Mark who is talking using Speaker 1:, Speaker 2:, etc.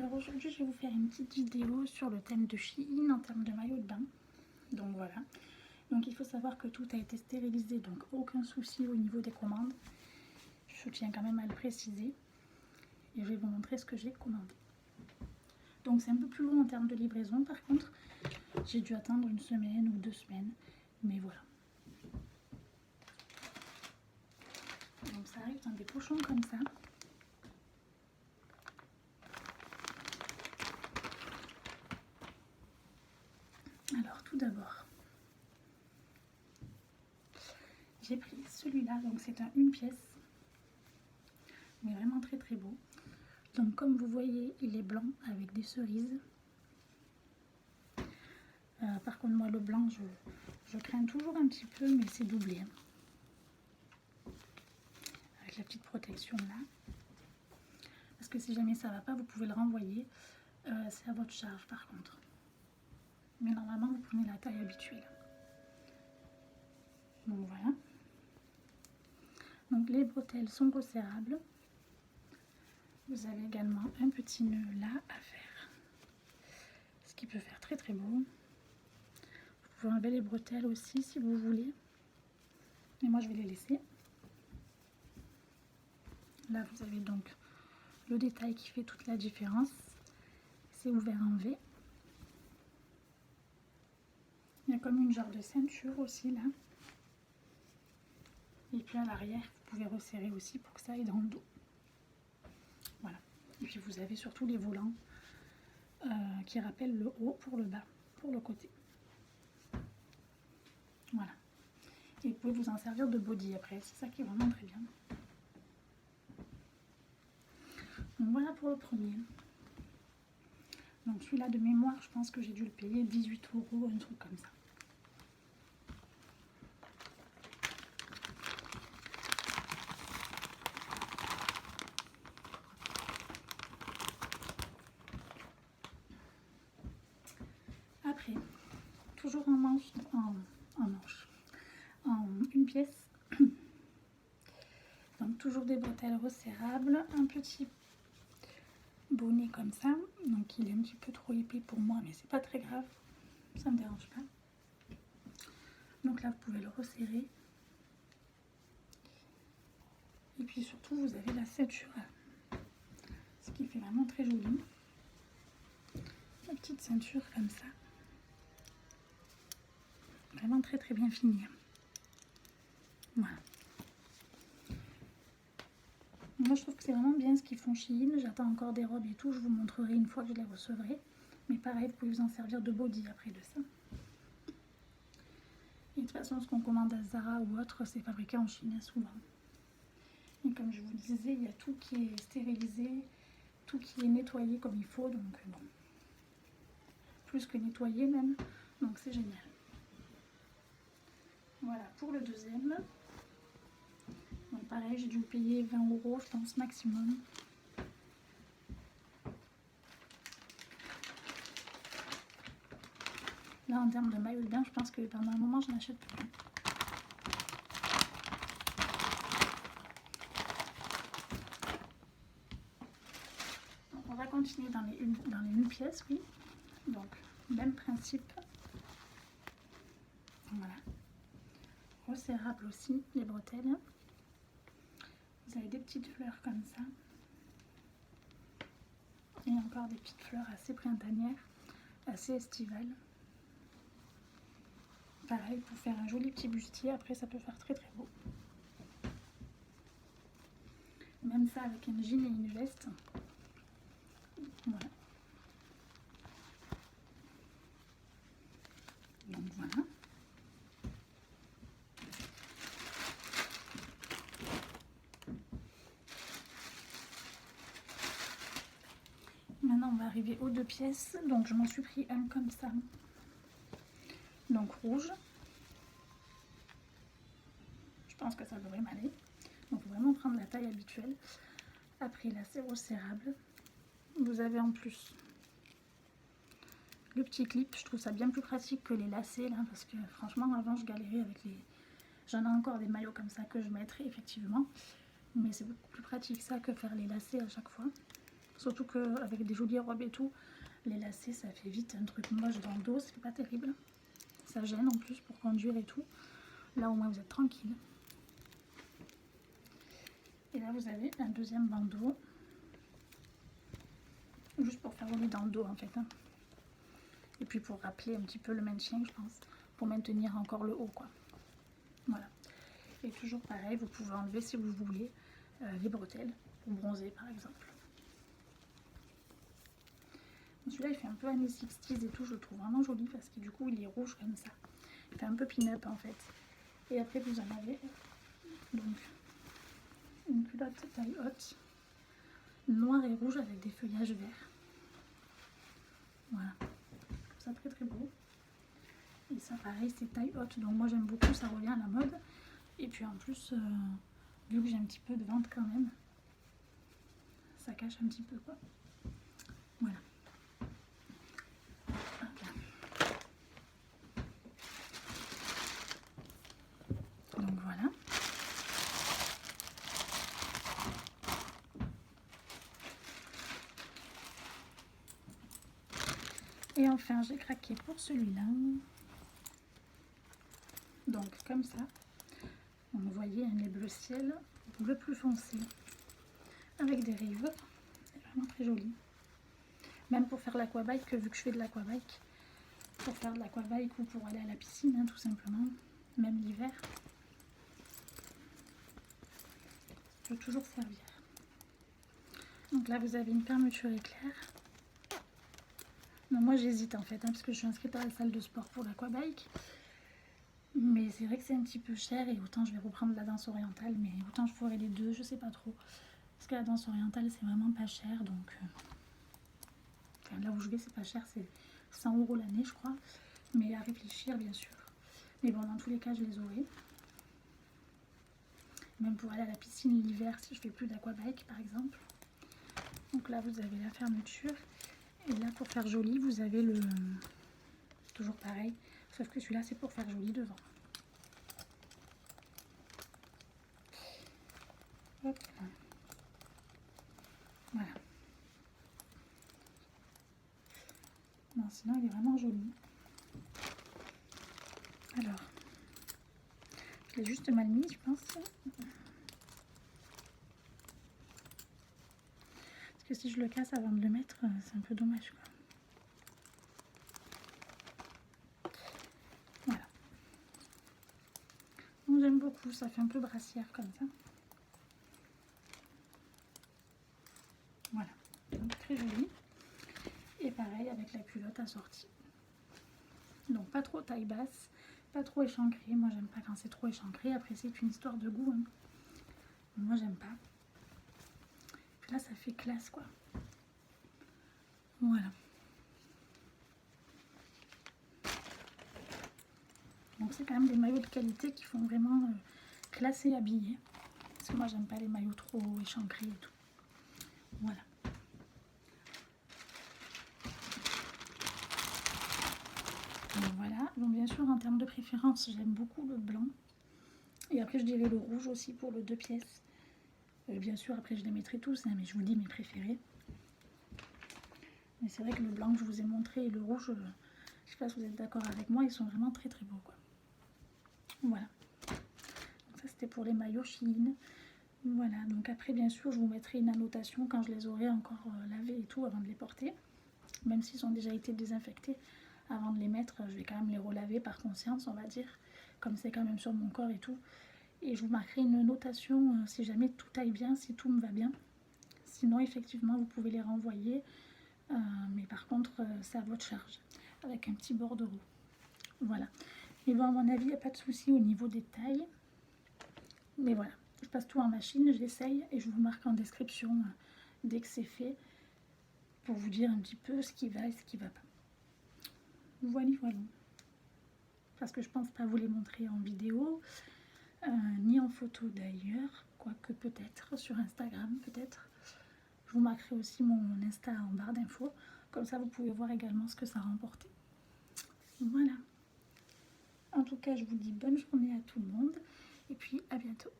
Speaker 1: Alors aujourd'hui je vais vous faire une petite vidéo sur le thème de Shein en termes de maillot de bain. Donc voilà. Donc il faut savoir que tout a été stérilisé, donc aucun souci au niveau des commandes. Je tiens quand même à le préciser. Et je vais vous montrer ce que j'ai commandé. Donc c'est un peu plus long en termes de livraison par contre. J'ai dû attendre une semaine ou 2 semaines. Mais voilà. Donc ça arrive dans des pochons comme ça. Alors tout d'abord, j'ai pris celui-là, donc c'est un une pièce, mais vraiment très très beau. Donc comme vous voyez, il est blanc avec des cerises. Par contre moi le blanc, je crains toujours un petit peu, mais c'est doublé. Avec la petite protection là. Parce que si jamais ça va pas, vous pouvez le renvoyer. C'est à votre charge par contre. Mais normalement vous prenez la taille habituelle. Donc voilà. Donc les bretelles sont resserrables. Vous avez également un petit nœud là à faire. Ce qui peut faire très très beau. Vous pouvez enlever les bretelles aussi si vous voulez. Et moi je vais les laisser. Là vous avez donc le détail qui fait toute la différence. C'est ouvert en V. Il y a comme une genre de ceinture aussi là. Et puis à l'arrière, vous pouvez resserrer aussi pour que ça aille dans le dos. Voilà. Et puis vous avez surtout les volants qui rappellent le haut pour le bas, pour le côté. Voilà. Et vous pouvez vous en servir de body après. C'est ça qui est vraiment très bien. Donc voilà pour le premier. Donc celui-là de mémoire, je pense que j'ai dû le payer 18 €, un truc comme ça. Après, toujours en manche, en une pièce. Donc toujours des bretelles resserrables, un petit bonnet comme ça. Donc il est un petit peu trop épais pour moi, mais c'est pas très grave, ça me dérange pas. Donc là vous pouvez le resserrer. Et puis surtout vous avez la ceinture, ce qui fait vraiment très joli. La petite ceinture comme ça. Vraiment très très bien fini. Voilà. Moi je trouve que c'est vraiment bien ce qu'ils font Shein. J'attends encore des robes et tout, je vous montrerai une fois que je les recevrai. Mais pareil, vous pouvez vous en servir de body après de ça. Et de toute façon, ce qu'on commande à Zara ou autre, c'est fabriqué en Chine souvent. Et comme je vous le disais, il y a tout qui est stérilisé, tout qui est nettoyé comme il faut, donc bon. Plus que nettoyé même, donc c'est génial. Voilà pour le deuxième. Donc pareil, j'ai dû le payer 20 €, je pense, maximum. Là, en termes de maillot de bain, je pense que pendant un moment, je n'achète plus. Donc, on va continuer dans les une pièce, oui. Donc, même principe. Voilà. Resserrable aussi, les bretelles. Vous avez des petites fleurs comme ça. Et encore des petites fleurs assez printanières, assez estivales. Pareil, pour faire un joli petit bustier, après ça peut faire très très beau. Même ça avec un jean et une veste. Voilà. Donc voilà. Maintenant on va arriver aux 2 pièces. Donc je m'en suis pris un comme ça. Donc rouge. Je pense que ça devrait m'aller. Donc il faut vraiment prendre la taille habituelle. Après là c'est resserrable. Vous avez en plus le petit clip. Je trouve ça bien plus pratique que les lacets là. Parce que franchement avant je galérais avec les... J'en ai encore des maillots comme ça que je mettrais effectivement. Mais c'est beaucoup plus pratique ça que faire les lacets à chaque fois. Surtout qu'avec des jolies robes et tout, les lacets ça fait vite un truc moche dans le dos, c'est pas terrible. Ça gêne en plus pour conduire et tout. Là au moins vous êtes tranquille. Et là vous avez un deuxième bandeau. Juste pour faire rouler dans le dos en fait. Hein. Et puis pour rappeler un petit peu le maintien, je pense. Pour maintenir encore le haut quoi. Voilà. Et toujours pareil, vous pouvez enlever si vous voulez les bretelles pour bronzer par exemple. Celui-là il fait un peu années 60s et tout, je le trouve vraiment joli parce que du coup il est rouge comme ça. Il fait un peu pin-up en fait. Et après vous en avez donc une culotte taille haute, noir et rouge avec des feuillages verts. Voilà, ça très très beau. Et ça pareil c'est taille haute, donc moi j'aime beaucoup, ça revient à la mode. Et puis en plus, vu que j'ai un petit peu de ventre quand même, ça cache un petit peu quoi. Voilà. Donc voilà. Et enfin j'ai craqué pour celui-là. Donc comme ça, vous voyez un bleu ciel, bleu plus foncé, avec des rayures, c'est vraiment très joli. Même pour faire l'aquabike, vu que je fais de l'aquabike, pour faire de l'aquabike ou pour aller à la piscine, hein, tout simplement, même l'hiver, ça peut toujours servir. Donc là vous avez une fermeture éclair. Non, moi j'hésite en fait, hein, parce que je suis inscrite à la salle de sport pour l'aquabike. Mais c'est vrai que c'est un petit peu cher et autant je vais reprendre la danse orientale, mais autant je ferai les deux, je sais pas trop. Parce que la danse orientale c'est vraiment pas cher, donc enfin, là où je vais c'est pas cher, c'est 100 € l'année je crois. Mais à réfléchir bien sûr. Mais bon, dans tous les cas je les aurai. Même pour aller à la piscine l'hiver si je fais plus d'aquabike par exemple. Donc là vous avez la fermeture. Et là pour faire joli vous avez le... Toujours pareil, sauf que celui-là c'est pour faire joli devant. Hop. Voilà. Non, sinon il est vraiment joli. Alors, je l'ai juste mal mis je pense. Parce que si je le casse avant de le mettre, c'est un peu dommage quoi. Voilà. Donc j'aime beaucoup, ça fait un peu brassière comme ça. Voilà, donc très joli. Et pareil avec la culotte assortie. Donc pas trop taille basse, pas trop échancré. Moi j'aime pas quand c'est trop échancré. Après c'est une histoire de goût. Hein. Moi j'aime pas. Puis là ça fait classe quoi. Voilà. Donc c'est quand même des maillots de qualité qui font vraiment classe et habillé. Parce que moi j'aime pas les maillots trop échancrés et tout. Voilà. Donc voilà. Donc bien sûr en termes de préférence j'aime beaucoup le blanc. Et après je dirais le rouge aussi pour le 2 pièces. Bien sûr après je les mettrai tous, hein, mais je vous dis mes préférés. Mais c'est vrai que le blanc que je vous ai montré et le rouge, je sais pas si vous êtes d'accord avec moi, ils sont vraiment très très beaux quoi. Voilà. Donc ça c'était pour les maillots Shein. Voilà, donc après bien sûr je vous mettrai une annotation quand je les aurai encore lavés et tout avant de les porter. Même s'ils ont déjà été désinfectés, avant de les mettre, je vais quand même les relaver par conscience on va dire. Comme c'est quand même sur mon corps et tout. Et je vous marquerai une notation si jamais tout aille bien, si tout me va bien. Sinon effectivement vous pouvez les renvoyer. Mais par contre c'est à votre charge. Avec un petit bordereau. Voilà. Mais bon à mon avis il n'y a pas de souci au niveau des tailles. Mais voilà. Je passe tout en machine, j'essaye et je vous marque en description dès que c'est fait pour vous dire un petit peu ce qui va et ce qui va pas. Voilà, voilà. Parce que je pense pas vous les montrer en vidéo, ni en photo d'ailleurs, quoique peut-être sur Instagram, peut-être. Je vous marquerai aussi mon Insta en barre d'infos, comme ça vous pouvez voir également ce que ça a remporté. Voilà. En tout cas, je vous dis bonne journée à tout le monde et puis à bientôt.